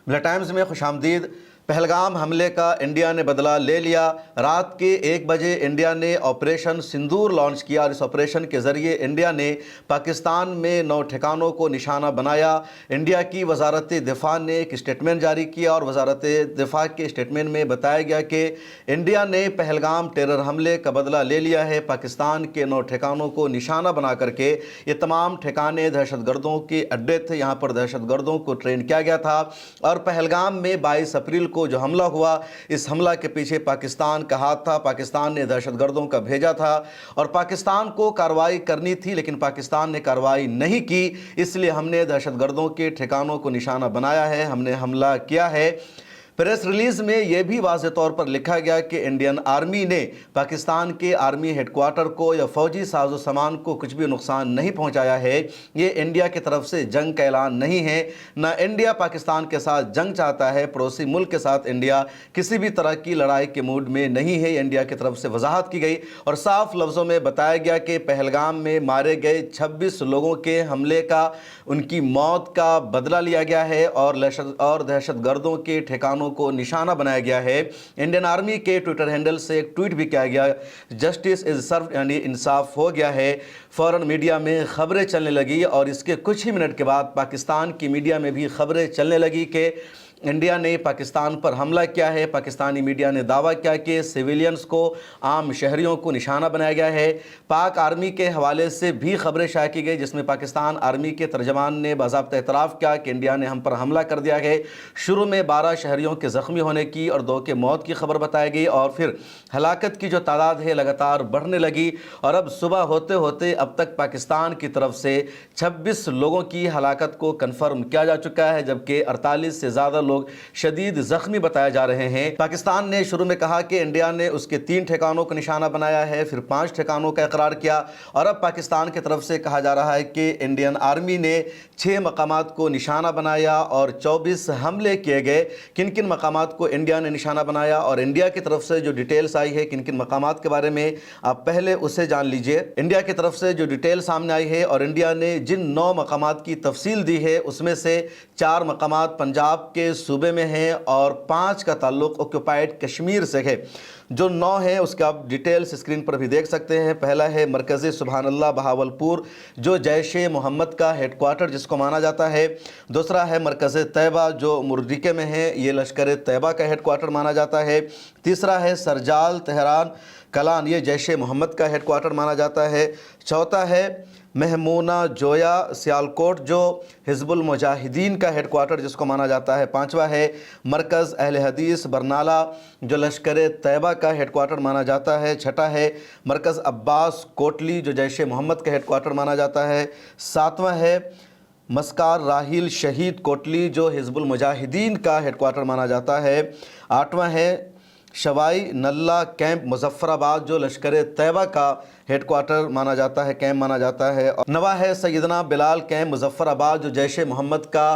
मिला टाइम्स में खुशामदीद। पहलगाम हमले का इंडिया ने बदला ले लिया। रात के 1 बजे इंडिया ने ऑपरेशन सिंदूर लॉन्च किया और इस ऑपरेशन के ज़रिए इंडिया ने पाकिस्तान में 9 ठिकानों को निशाना बनाया। इंडिया की वजारत दिफा ने एक स्टेटमेंट जारी किया और वजारत दिफा के स्टेटमेंट में बताया गया कि इंडिया ने पहलगाम टेरर हमले का बदला ले लिया है। पाकिस्तान के 9 ठिकानों को निशाना बना करके ये तमाम ठिकाने दहशतगर्दों के अड्डे थे। यहाँ पर दहशतगर्दों को ट्रेन किया गया था और पहलगाम में 22 अप्रैल को जो हमला हुआ, इस हमला के पीछे पाकिस्तान का हाथ था। पाकिस्तान ने दहशतगर्दों का भेजा था और पाकिस्तान को कार्रवाई करनी थी, लेकिन पाकिस्तान ने कार्रवाई नहीं की। इसलिए हमने दहशतगर्दों के ठिकानों को निशाना बनाया है, हमने हमला किया है। प्रेस रिलीज में यह भी वाज़ेह तौर पर लिखा गया कि इंडियन आर्मी ने पाकिस्तान के आर्मी हेडक्वार्टर को या फौजी साजो सामान को कुछ भी नुकसान नहीं पहुंचाया है। ये इंडिया की तरफ से जंग का ऐलान नहीं है, ना इंडिया पाकिस्तान के साथ जंग चाहता है। पड़ोसी मुल्क के साथ इंडिया किसी भी तरह की लड़ाई के मूड में नहीं है। इंडिया की तरफ से वजाहत की गई और साफ लफ्ज़ों में बताया गया कि पहलगाम में मारे गए 26 लोगों के हमले का, उनकी मौत का बदला लिया गया है और दहशतगर्दों के ठिकानों को निशाना बनाया गया है। इंडियन आर्मी के ट्विटर हैंडल से एक ट्वीट भी किया गया, जस्टिस इज सर्व, यानी इंसाफ हो गया है। फौरन मीडिया में खबरें चलने लगी और इसके कुछ ही मिनट के बाद पाकिस्तान की मीडिया में भी खबरें चलने लगी कि इंडिया ने पाकिस्तान पर हमला किया है। पाकिस्तानी मीडिया ने दावा किया कि सिविलियंस को, आम शहरियों को निशाना बनाया गया है। पाक आर्मी के हवाले से भी खबरें शाया की गई, जिसमें पाकिस्तान आर्मी के तर्जमान ने बाज़ाब्ता एतराफ़ किया कि इंडिया ने हम पर हमला कर दिया है। शुरू में 12 शहरियों के ज़ख्मी होने की और 2 के मौत की खबर बताई गई और फिर हलाकत की जो तादाद है लगातार बढ़ने लगी और अब सुबह होते होते अब तक पाकिस्तान की तरफ से 26 लोगों की हलाकत को कन्फर्म किया जा चुका है, जबकि 48 से ज़्यादा लोग शदीद जख्मी बताए जा रहे हैं। पाकिस्तान ने शुरू में कहा कि इंडिया ने उसके 3 ठिकानों को निशाना बनाया है, फिर 5 ठिकानों का इकरार किया और अब पाकिस्तान की तरफ से कहा जा रहा है कि इंडियन आर्मी ने 6 मकामात को निशाना बनाया और 24 हमले किए गए। किन किन मकामात को इंडिया ने निशाना बनाया और इंडिया की तरफ से जो डिटेल्स आई है किन किन मकामात के बारे में, आप पहले उसे जान लीजिए। इंडिया की तरफ से जो डिटेल सामने आई है और इंडिया ने जिन 9 मकामात की तफसील दी है, उसमें से 4 मकामात पंजाब के सूबे में हैं और 5 का ताल्लुक ऑक्यूपाइड कश्मीर से है। जो 9 हैं उसका आप डिटेल्स स्क्रीन पर भी देख सकते हैं। पहला है मरकज़ सुबहानल्लाह बहावलपुर, जो जैश ए मोहम्मद का हेडक्वार्टर जिसको माना जाता है। दूसरा है मरकज़ तैयबा, जो मुर्दिके में है, ये लश्कर तैयबा का हेडक्वार्टर माना जाता है। तीसरा है सरजाल तेहरान कलान, ये जैश ए मोहम्मद का हेडक्वार्टर माना जाता है। चौथा है महमूना जोया सियालकोट, जो हिज़्बुल मुजाहिदीन का हेडक्वार्टर जिसको माना जाता है। पांचवा है मरकज़ अहले हदीस बरनाला, जो लश्कर तैयबा का हेडक्वार्टर माना जाता है। छठा है मरकज़ अब्बास कोटली, जो जैश मोहम्मद का हेडक्वार्टर माना जाता है। सातवां है मस्कार राहिल शहीद कोटली, जो हिज़्बुल मुजाहिदीन का हेडक्वार्टर माना जाता है। आठवां है शवाई नल्ला कैंप मुजफ्फराबाद, जो लश्कर तैयबा का हेडक्वार्टर माना जाता है, कैंप माना जाता है। और नवा है सैयदना बिलाल कैंप मुजफ्फराबाद, जो जैश मोहम्मद का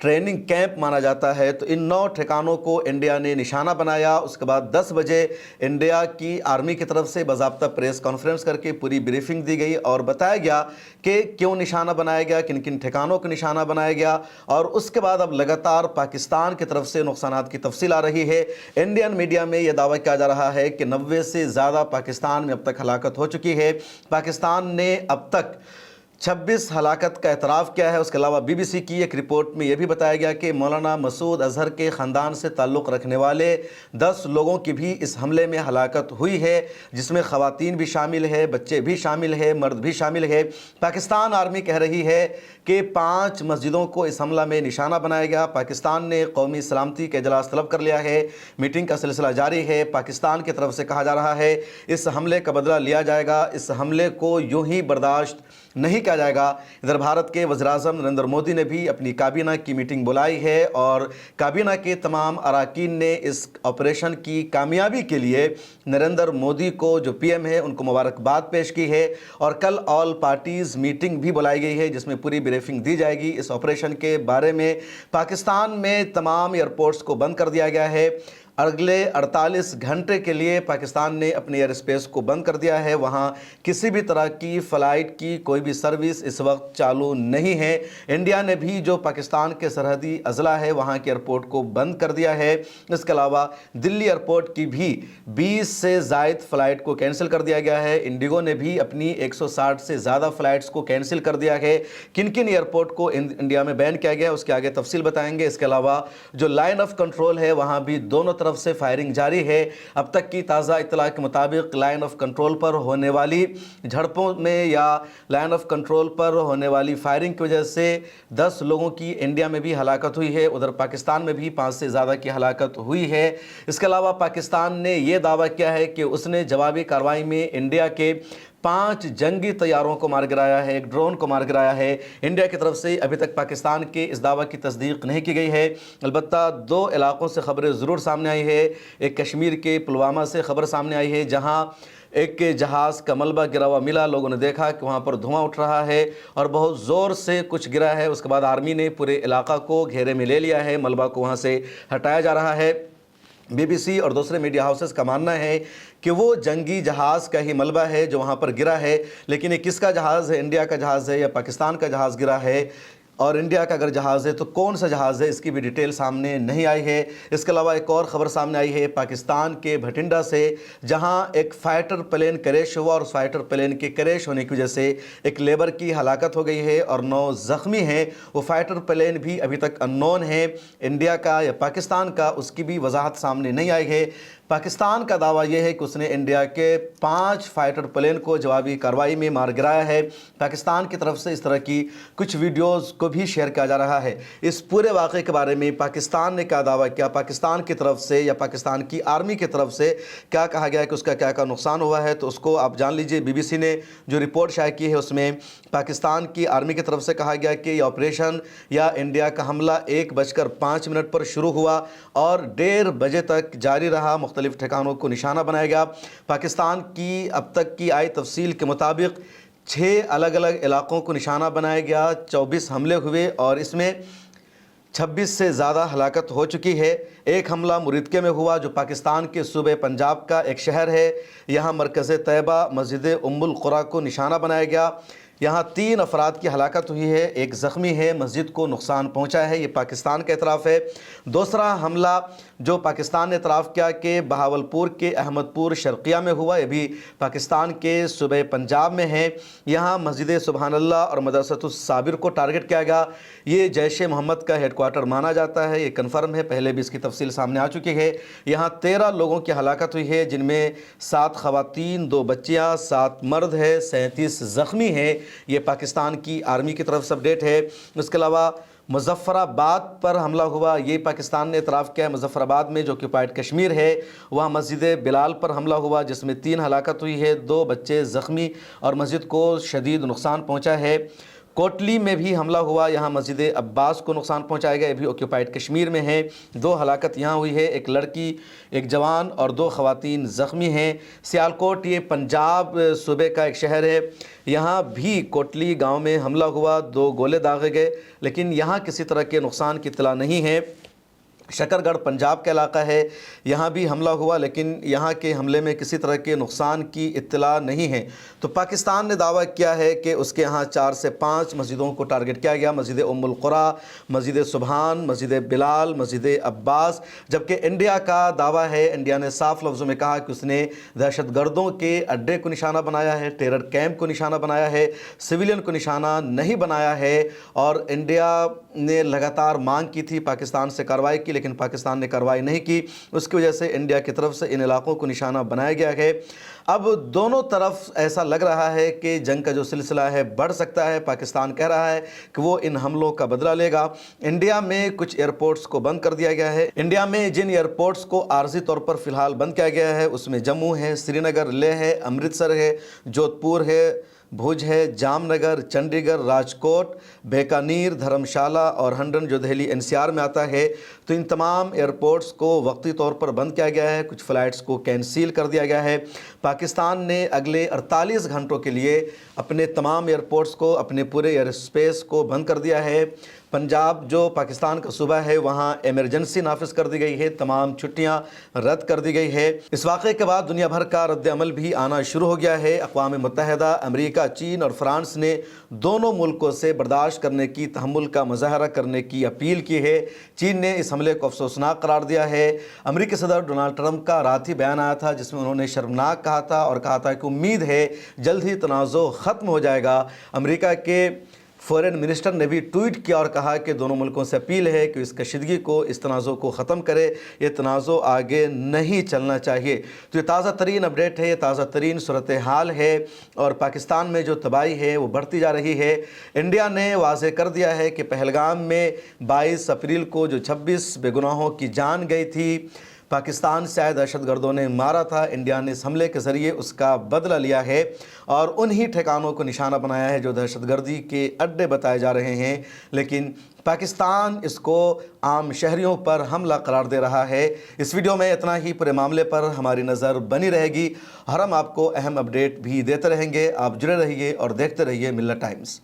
ट्रेनिंग कैंप माना जाता है। तो इन 9 ठिकानों को इंडिया ने निशाना बनाया। उसके बाद 10 बजे इंडिया की आर्मी की तरफ से बाज़ाब्ता प्रेस कॉन्फ्रेंस करके पूरी ब्रीफिंग दी गई और बताया गया कि क्यों निशाना बनाया गया, किन किन ठिकानों को निशाना बनाया गया। और उसके बाद अब लगातार पाकिस्तान की तरफ से नुकसानात की तफसील आ रही है। इंडियन मीडिया में यह दावा किया जा रहा है कि 90 से ज़्यादा पाकिस्तान में अब तक हलाकत हो चुकी है। पाकिस्तान ने अब तक 26 हलाकत का एतराफ़ किया है। उसके अलावा BBC की एक रिपोर्ट में यह भी बताया गया कि मौलाना मसूद अजहर के ख़ानदान से ताल्लुक़ रखने वाले 10 लोगों की भी इस हमले में हलाकत हुई है, जिसमें ख़वातीन भी शामिल है, बच्चे भी शामिल है, मर्द भी शामिल है। पाकिस्तान आर्मी कह रही है कि 5 मस्जिदों को इस हमला में निशाना बनाया गया। पाकिस्तान ने कौमी सलामती का इजलास तलब कर लिया है, मीटिंग का सिलसिला जारी है। पाकिस्तान की तरफ से कहा जा रहा है इस हमले का बदला लिया जाएगा, इस हमले को यूँ ही बर्दाश्त नहीं किया जाएगा। इधर भारत के वज़ीर-ए-आज़म नरेंद्र मोदी ने भी अपनी काबीना की मीटिंग बुलाई है और काबीना के तमाम अरकान ने इस ऑपरेशन की कामयाबी के लिए नरेंद्र मोदी को, जो PM है, उनको मुबारकबाद पेश की है। और कल ऑल पार्टीज़ मीटिंग भी बुलाई गई है, जिसमें पूरी ब्रीफिंग दी जाएगी इस ऑपरेशन के बारे में। पाकिस्तान में तमाम एयरपोर्ट्स को बंद कर दिया गया है। अगले 48 घंटे के लिए पाकिस्तान ने अपने एयर स्पेस को बंद कर दिया है। वहाँ किसी भी तरह की फ़्लाइट की कोई भी सर्विस इस वक्त चालू नहीं है। इंडिया ने भी जो पाकिस्तान के सरहदी अज़ला है वहाँ के एयरपोर्ट को बंद कर दिया है। इसके अलावा दिल्ली एयरपोर्ट की भी 20 से ज़ायद फ़्लाइट को कैंसिल कर दिया गया है। इंडिगो ने भी अपनी 160 से ज़्यादा फ़्लाइट्स को कैंसिल कर दिया है। किन किन एयरपोर्ट को इंडिया में बैन किया गया है उसके आगे तफसील बताएंगे। इसके अलावा जो लाइन ऑफ कंट्रोल है वहाँ भी दोनों तरफ से फायरिंग जारी है। अब तक की ताज़ा इत्तला के मुताबिक लाइन ऑफ कंट्रोल पर होने वाली झड़पों में या लाइन ऑफ कंट्रोल पर होने वाली फायरिंग की वजह से 10 लोगों की इंडिया में भी हलाकत हुई है। उधर पाकिस्तान में भी 5 से ज़्यादा की हलाकत हुई है। इसके अलावा पाकिस्तान ने यह दावा किया है कि उसने जवाबी कार्रवाई में इंडिया के 5 जंगी तैयारों को मार गिराया है, एक ड्रोन को मार गिराया है। इंडिया की तरफ से अभी तक पाकिस्तान के इस दावा की तस्दीक नहीं की गई है। अलबत्ता 2 इलाकों से खबरें ज़रूर सामने आई है। एक कश्मीर के पुलवामा से खबर सामने आई है जहां एक जहाज़ का मलबा गिरा हुआ मिला। लोगों ने देखा कि वहाँ पर धुआं उठ रहा है और बहुत ज़ोर से कुछ गिरा है। उसके बाद आर्मी ने पूरे इलाका को घेरे में ले लिया है, मलबा को वहाँ से हटाया जा रहा है। BBC और दूसरे मीडिया हाउसेस का मानना है कि वो जंगी जहाज़ का ही मलबा है जो वहाँ पर गिरा है, लेकिन ये किसका जहाज़ है, इंडिया का जहाज़ है या पाकिस्तान का जहाज़ गिरा है, और इंडिया का अगर जहाज़ है तो कौन सा जहाज़ है, इसकी भी डिटेल सामने नहीं आई है। इसके अलावा एक और ख़बर सामने आई है पाकिस्तान के भटिंडा से, जहां एक फ़ाइटर प्लेन क्रैश हुआ और उस फाइटर प्लेन के क्रैश होने की वजह से एक लेबर की हलाकत हो गई है और 9 ज़ख्मी हैं। वो फ़ाइटर प्लेन भी अभी तक अननोन है, इंडिया का या पाकिस्तान का उसकी भी वजाहत सामने नहीं आई है। पाकिस्तान का दावा यह है कि उसने इंडिया के 5 फाइटर प्लेन को जवाबी कार्रवाई में मार गिराया है। पाकिस्तान की तरफ से इस तरह की कुछ वीडियोस को भी शेयर किया जा रहा है। इस पूरे वाक़े के बारे में पाकिस्तान ने क्या दावा किया, पाकिस्तान की तरफ से या पाकिस्तान की आर्मी की तरफ से क्या कहा गया है कि उसका क्या क्या नुकसान हुआ है, तो उसको आप जान लीजिए। BBC ने जो रिपोर्ट शाये की है उसमें पाकिस्तान की आर्मी की तरफ से कहा गया कि ये ऑपरेशन या इंडिया का हमला 1:05 पर शुरू हुआ और 1:30 बजे तक जारी रहा। मुख्तलिफ ठिकानों को निशाना बनाया गया। पाकिस्तान की अब तक की आई तफसील के मुताबिक 6 अलग अलग इलाकों को निशाना बनाया गया, 24 हमले हुए और इसमें 26 से ज़्यादा हलाकत हो चुकी है। एक हमला मुरीदके में हुआ जो पाकिस्तान के सूबे पंजाब का एक शहर है। यहाँ मरकज़ तैयबा मस्जिद उम्मुल क़ुरा को निशाना बनाया गया। यहाँ 3 अफराद की हलाकत हुई है, एक ज़ख्मी है, मस्जिद को नुकसान पहुँचा है, ये पाकिस्तान का एतराफ़ है। दूसरा हमला जो पाकिस्तान ने एतराफ़ किया कि बहावलपुर के अहमदपुर शर्क़िया में हुआ, ये भी पाकिस्तान के सूबे पंजाब में है। यहाँ मस्जिद सुबहानल्लाह और मदरसतुस साबिर को टारगेट किया गया। ये जैश ए मोहम्मद का हेडक्वार्टर माना जाता है, ये कन्फर्म है, पहले भी इसकी तफसील सामने आ चुकी है। यहाँ 13 लोगों की हलाकत हुई है, जिनमें 7 ख़वातीन, 2 बच्चियाँ, 7 मर्द है, 37 ज़ख्मी हैं। ये पाकिस्तान की आर्मी की तरफ से अपडेट है। उसके अलावा मुज़फ़्फ़राबाद पर हमला हुआ, ये पाकिस्तान ने इतराफ़ किया है। मुज़फ़्फ़राबाद में जो ऑक्यूपाइड कश्मीर है वहाँ मस्जिद बिलाल पर हमला हुआ जिसमें 3 हलाकत हुई है, 2 बच्चे ज़ख्मी और मस्जिद को शदीद नुकसान पहुँचा है। कोटली में भी हमला हुआ, यहाँ मस्जिद अब्बास को नुकसान पहुँचाया गया, ये भी ऑक्यूपाइड कश्मीर में है। 2 हलाकत यहाँ हुई है, एक लड़की, एक जवान और 2 ख़वातीन ज़ख्मी हैं। सियालकोट ये पंजाब सूबे का एक शहर है, यहाँ भी कोटली गांव में हमला हुआ, 2 गोले दागे गए, लेकिन यहाँ किसी तरह के नुकसान की इत्तला नहीं है। शकरगढ़ पंजाब का इलाका है, यहाँ भी हमला हुआ, लेकिन यहाँ के हमले में किसी तरह के नुकसान की इत्तला नहीं है। तो पाकिस्तान ने दावा किया है कि उसके यहाँ 4 से 5 मस्जिदों को टारगेट किया गया, मस्जिद उम्मुल क़ुरा, मस्जिद सुबहान, मस्जिद बिलाल, मस्जिद अब्बास। जबकि इंडिया का दावा है, इंडिया ने साफ लफ्ज़ों में कहा कि उसने दहशतगर्दों के अड्डे को निशाना बनाया है, टेरर कैंप को निशाना बनाया है, सिविलियन को निशाना नहीं बनाया है। और इंडिया ने लगातार मांग की थी पाकिस्तान से कार्रवाई की, लेकिन पाकिस्तान ने कार्रवाई नहीं की। उसकी वजह से इंडिया की तरफ से इन इलाकों को निशाना बनाया गया है। अब दोनों तरफ ऐसा लग रहा है कि जंग का जो सिलसिला है बढ़ सकता है। पाकिस्तान कह रहा है कि वो इन हमलों का बदला लेगा। इंडिया में कुछ एयरपोर्ट्स को बंद कर दिया गया है। इंडिया में जिन एयरपोर्ट्स को आर्जी तौर पर फ़िलहाल बंद किया गया है उसमें जम्मू है, श्रीनगर, लेह है, अमृतसर है, जोधपुर है, भुज है, जामनगर, चंडीगढ़, राजकोट, बीकानेर, धर्मशाला और हंडन जो दिल्ली NCR में आता है। तो इन तमाम एयरपोर्ट्स को वक्ती तौर पर बंद किया गया है, कुछ फ़्लाइट्स को कैंसिल कर दिया गया है। पाकिस्तान ने अगले 48 घंटों के लिए अपने तमाम एयरपोर्ट्स को, अपने पूरे एयर स्पेस को बंद कर दिया है। पंजाब जो पाकिस्तान का सूबा है वहाँ एमरजेंसी नाफिज कर दी गई है, तमाम छुट्टियाँ रद्द कर दी गई है। इस वाक़े के बाद दुनिया भर का रद्द अमल भी आना शुरू हो गया है। अक़वाम मुत्तहिदा, अमेरिका, चीन और फ्रांस ने दोनों मुल्कों से बर्दाश्त करने की, तहम्मुल का मुज़ाहरा करने की अपील की है। चीन ने इस हमले को अफसोसनाक करार दिया है। अमेरिकी सदर डोनाल्ड ट्रंप का रात ही बयान आया था जिसमें उन्होंने शर्मनाक कहा था और कहा था कि उम्मीद है जल्द ही तनाज़ो ख़त्म हो जाएगा। अमेरिका के फॉरेन मिनिस्टर ने भी ट्वीट किया और कहा कि दोनों मुल्कों से अपील है कि इस कशीदगी को, इस तनाज़ो को ख़त्म करे, ये तनाज़ो आगे नहीं चलना चाहिए। तो ये ताज़ा तरीन अपडेट है, ये ताज़ा तरीन सूरत हाल है और पाकिस्तान में जो तबाही है वो बढ़ती जा रही है। इंडिया ने वाज़े कर दिया है कि पहलगाम में 22 अप्रैल को जो 26 बेगुनाहों की जान गई थी, पाकिस्तान से आए दहशतगर्दों ने मारा था। इंडिया ने इस हमले के ज़रिए उसका बदला लिया है और उन्हीं ठिकानों को निशाना बनाया है जो दहशतगर्दी के अड्डे बताए जा रहे हैं। लेकिन पाकिस्तान इसको आम शहरियों पर हमला करार दे रहा है। इस वीडियो में इतना ही। पूरे मामले पर हमारी नज़र बनी रहेगी और हम आपको अहम अपडेट भी देते रहेंगे। आप जुड़े रहिए और देखते रहिए मिल्लत टाइम्स।